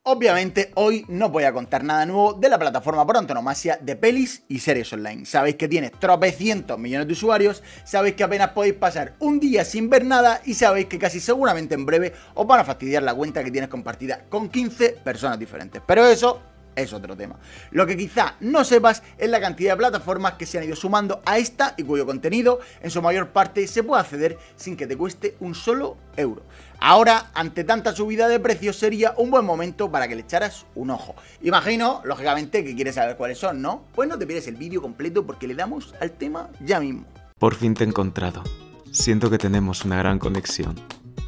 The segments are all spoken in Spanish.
Obviamente hoy no voy a contar nada nuevo de la plataforma por antonomasia de pelis y series online. Sabéis que tiene tropecientos millones de usuarios, sabéis que apenas podéis pasar un día sin ver nada y sabéis que casi seguramente en breve os van a fastidiar la cuenta que tienes compartida con 15 personas diferentes. Pero eso es otro tema. Lo que quizá no sepas es la cantidad de plataformas que se han ido sumando a esta y cuyo contenido en su mayor parte se puede acceder sin que te cueste un solo euro. Ahora, ante tanta subida de precios, sería un buen momento para que le echaras un ojo. Imagino, lógicamente, que quieres saber cuáles son, ¿no? Pues no te pierdas el vídeo completo porque le damos al tema ya mismo. Por fin te he encontrado. Siento que tenemos una gran conexión.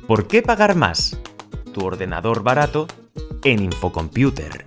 ¿Por qué pagar más? Tu ordenador barato en Infocomputer.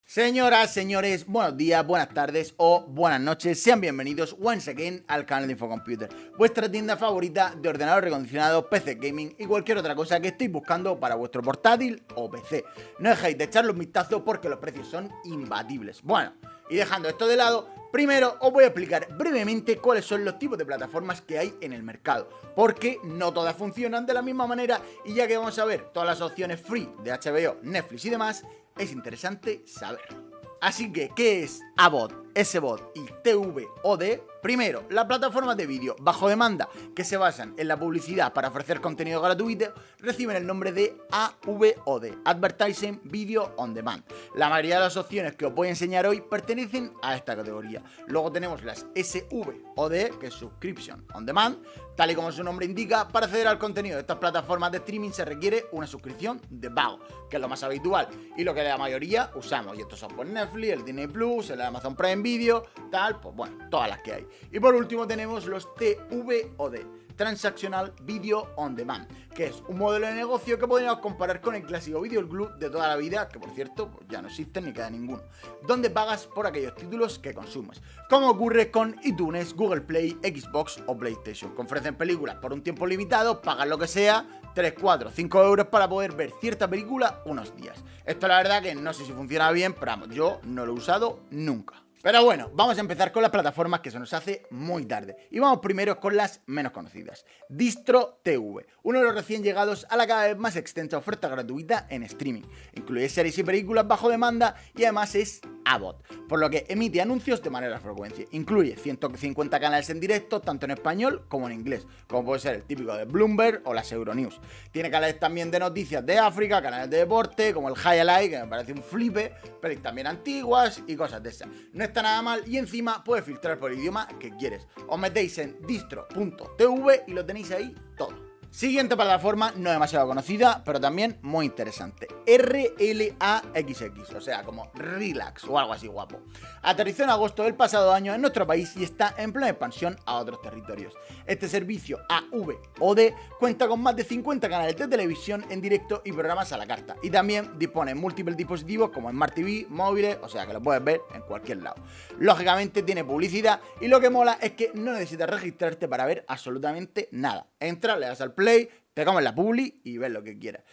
Señoras, señores, buenos días, buenas tardes o buenas noches. Sean bienvenidos once again al canal de Infocomputer, vuestra tienda favorita de ordenadores recondicionados, PC gaming y cualquier otra cosa que estéis buscando para vuestro portátil o PC. No dejéis de echarle un vistazo porque los precios son imbatibles. Bueno, y dejando esto de lado, primero os voy a explicar brevemente cuáles son los tipos de plataformas que hay en el mercado, porque no todas funcionan de la misma manera y ya que vamos a ver todas las opciones free de HBO, Netflix y demás, es interesante saberlo. Así que, ¿qué es AVOD, SVOD y TVOD? Primero, las plataformas de vídeo bajo demanda que se basan en la publicidad para ofrecer contenido gratuito reciben el nombre de AVOD, Advertising Video On Demand. La mayoría de las opciones que os voy a enseñar hoy pertenecen a esta categoría. Luego tenemos las SVOD, que es Subscription On Demand. Tal y como su nombre indica, para acceder al contenido de estas plataformas de streaming se requiere una suscripción de pago, que es lo más habitual y lo que la mayoría usamos. Y estos son pues Netflix, el Disney Plus, el Amazon Prime Video, tal, pues bueno, todas las que hay. Y por último tenemos los TVOD, Transactional Video On Demand, que es un modelo de negocio que podemos comparar con el clásico Video Club de toda la vida, que por cierto pues ya no existen ni queda ninguno, donde pagas por aquellos títulos que consumes, como ocurre con iTunes, Google Play, Xbox o PlayStation, que ofrecen películas por un tiempo limitado, pagas lo que sea, 3, 4, 5 euros para poder ver cierta película unos días. Esto la verdad que no sé si funciona bien, pero vamos, yo no lo he usado nunca. Pero bueno, vamos a empezar con las plataformas que se nos hace muy tarde. Y vamos primero con las menos conocidas. Distro TV, uno de los recién llegados a la cada vez más extensa oferta gratuita en streaming. Incluye series y películas bajo demanda y además es AVOD, por lo que emite anuncios de manera frecuente. Incluye 150 canales en directo, tanto en español como en inglés, como puede ser el típico de Bloomberg o las Euronews. Tiene canales también de noticias de África, canales de deporte, como el Highlight, que me parece un flipe, pero también antiguas y cosas de esas. No está nada mal y encima puedes filtrar por el idioma que quieres. Os metéis en distro.tv y lo tenéis ahí todo. Siguiente plataforma, no demasiado conocida, pero también muy interesante. RLAXX, o sea, como Relax o algo así guapo. Aterrizó en agosto del pasado año en nuestro país y está en plena expansión a otros territorios. Este servicio AVOD cuenta con más de 50 canales de televisión en directo y programas a la carta. Y también dispone en múltiples dispositivos como Smart TV, móviles, o sea que lo puedes ver en cualquier lado. Lógicamente tiene publicidad y lo que mola es que no necesitas registrarte para ver absolutamente nada. Entra, le das al play, te comes la publi y ves lo que quieras.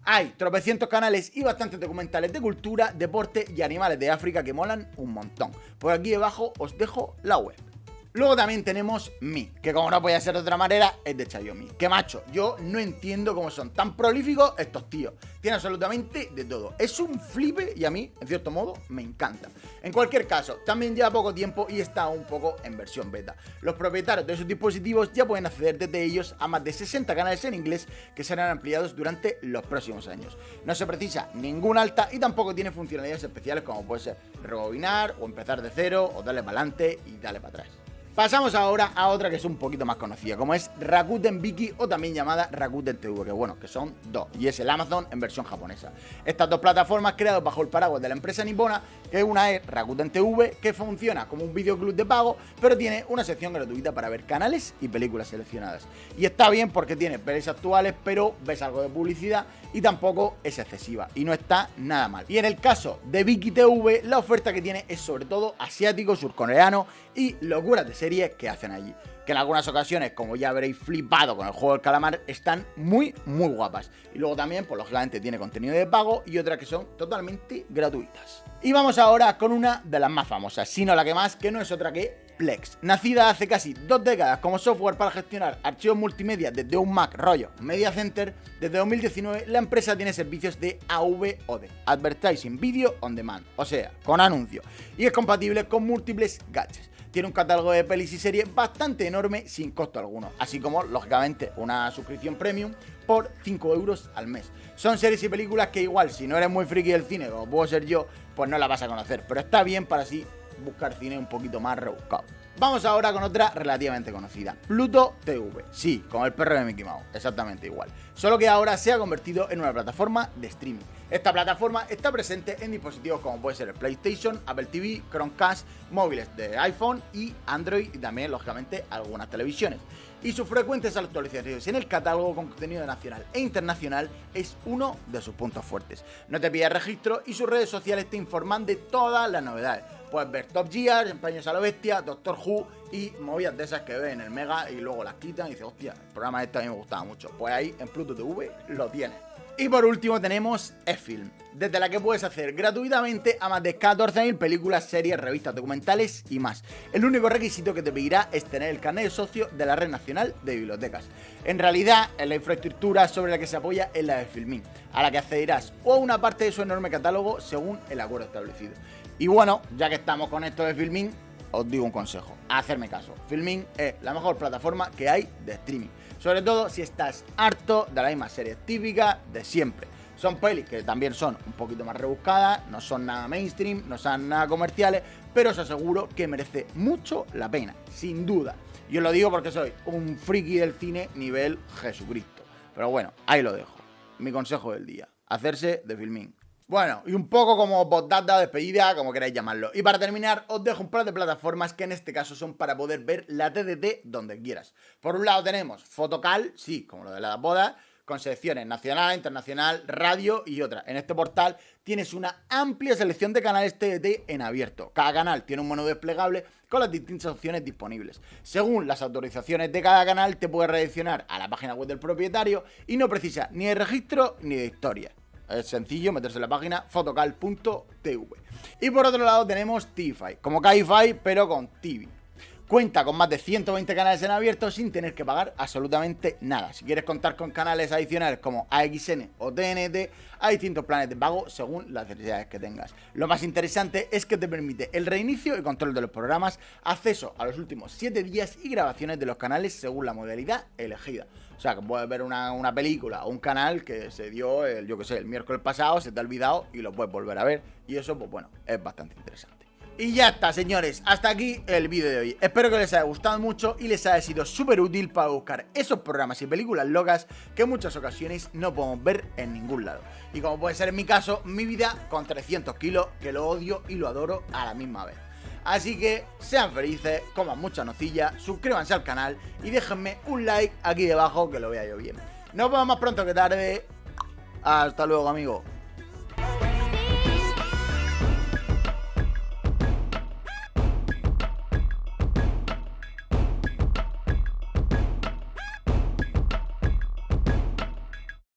Hay tropecientos canales y bastantes documentales de cultura, deporte y animales de África que molan un montón. Por aquí debajo os dejo la web. Luego también tenemos Mi, que como no podía ser de otra manera, es de Xiaomi. Que macho, yo no entiendo cómo son tan prolíficos estos tíos. Tienen absolutamente de todo. Es un flipe y a mí, en cierto modo, me encanta. En cualquier caso, también lleva poco tiempo y está un poco en versión beta. Los propietarios de sus dispositivos ya pueden acceder desde ellos a más de 60 canales en inglés que serán ampliados durante los próximos años. No se precisa ningún alta y tampoco tiene funcionalidades especiales como puede ser rebobinar o empezar de cero o darle para adelante y darle para atrás. Pasamos ahora a otra que es un poquito más conocida, como es Rakuten Viki o también llamada Rakuten TV, que bueno, que son dos, y es el Amazon en versión japonesa. Estas dos plataformas creadas bajo el paraguas de la empresa nipona, que una es Rakuten TV, que funciona como un videoclub de pago, pero tiene una sección gratuita para ver canales y películas seleccionadas. Y está bien porque tiene pelis actuales, pero ves algo de publicidad y tampoco es excesiva, y no está nada mal. Y en el caso de Viki TV, la oferta que tiene es sobre todo asiático, surcoreano y locuras de series que hacen allí, que en algunas ocasiones, como ya veréis flipado con el juego del calamar, están muy guapas. Y luego también, pues lógicamente tiene contenido de pago y otras que son totalmente gratuitas. Y vamos ahora con una de las más famosas, sino la que más, que no es otra que Plex. Nacida hace casi 2 décadas como software para gestionar archivos multimedia desde un Mac rollo Media Center, desde 2019 la empresa tiene servicios de AVOD, Advertising Video On Demand, o sea, con anuncios, y es compatible con múltiples gadgets. Tiene un catálogo de pelis y series bastante enorme sin costo alguno, así como, lógicamente, una suscripción premium por 5 euros al mes. Son series y películas que igual, si no eres muy friki del cine, como puedo ser yo, pues no la vas a conocer, pero está bien para así buscar cine un poquito más rebuscado. Vamos ahora con otra relativamente conocida, Pluto TV. Sí, como el perro de Mickey Mouse, exactamente igual. Solo que ahora se ha convertido en una plataforma de streaming. Esta plataforma está presente en dispositivos como puede ser el PlayStation, Apple TV, Chromecast, móviles de iPhone y Android y también, lógicamente, algunas televisiones. Y sus frecuentes actualizaciones en el catálogo con contenido nacional e internacional es uno de sus puntos fuertes. No te pides registro y sus redes sociales te informan de todas las novedades. Puedes ver Top Gear, Empeños a la Bestia, Doctor Who y movidas de esas que ves en el Mega y luego las quitan y dices, hostia, el programa este a mí me gustaba mucho. Pues ahí en Pluto TV lo tienes. Y por último tenemos eFilm, desde la que puedes hacer gratuitamente a más de 14.000 películas, series, revistas, documentales y más. El único requisito que te pedirá es tener el carnet de socio de la Red Nacional de Bibliotecas. En realidad, es la infraestructura sobre la que se apoya es la de Filmin, a la que accederás o a una parte de su enorme catálogo según el acuerdo establecido. Y bueno, ya que estamos con esto de Filmin, os digo un consejo, hacerme caso. Filmin es la mejor plataforma que hay de streaming. Sobre todo si estás harto de las mismas series típicas de siempre. Son pelis que también son un poquito más rebuscadas, no son nada mainstream, no son nada comerciales, pero os aseguro que merece mucho la pena, sin duda. Yo lo digo porque soy un friki del cine nivel Jesucristo. Pero bueno, ahí lo dejo. Mi consejo del día, hacerse de Filmin. Bueno, y un poco como postdata, despedida, como queráis llamarlo. Y para terminar, os dejo un par de plataformas que en este caso son para poder ver la TDT donde quieras. Por un lado tenemos Fotocal, sí, como lo de la boda, con secciones nacional, internacional, radio y otras. En este portal tienes una amplia selección de canales TDT en abierto. Cada canal tiene un menú desplegable con las distintas opciones disponibles. Según las autorizaciones de cada canal, te puedes redireccionar a la página web del propietario y no precisa ni de registro ni de historia. Es sencillo meterse en la página fotocal.tv. Y por otro lado tenemos TViFi, como Ki-Fi pero con TV. Cuenta con más de 120 canales en abierto sin tener que pagar absolutamente nada. Si quieres contar con canales adicionales como AXN o TNT, hay distintos planes de pago según las necesidades que tengas. Lo más interesante es que te permite el reinicio y control de los programas, acceso a los últimos 7 días y grabaciones de los canales según la modalidad elegida. O sea, que puedes ver una película o un canal que se dio el miércoles pasado, se te ha olvidado y lo puedes volver a ver. Y eso, pues bueno, es bastante interesante. Y ya está, señores, hasta aquí el vídeo de hoy. Espero que les haya gustado mucho y les haya sido súper útil para buscar esos programas y películas locas que en muchas ocasiones no podemos ver en ningún lado. Y como puede ser en mi caso, mi vida con 300 kilos, que lo odio y lo adoro a la misma vez. Así que sean felices, coman mucha nocilla, suscríbanse al canal y déjenme un like aquí debajo que lo vea yo bien. Nos vemos más pronto que tarde. Hasta luego, amigos.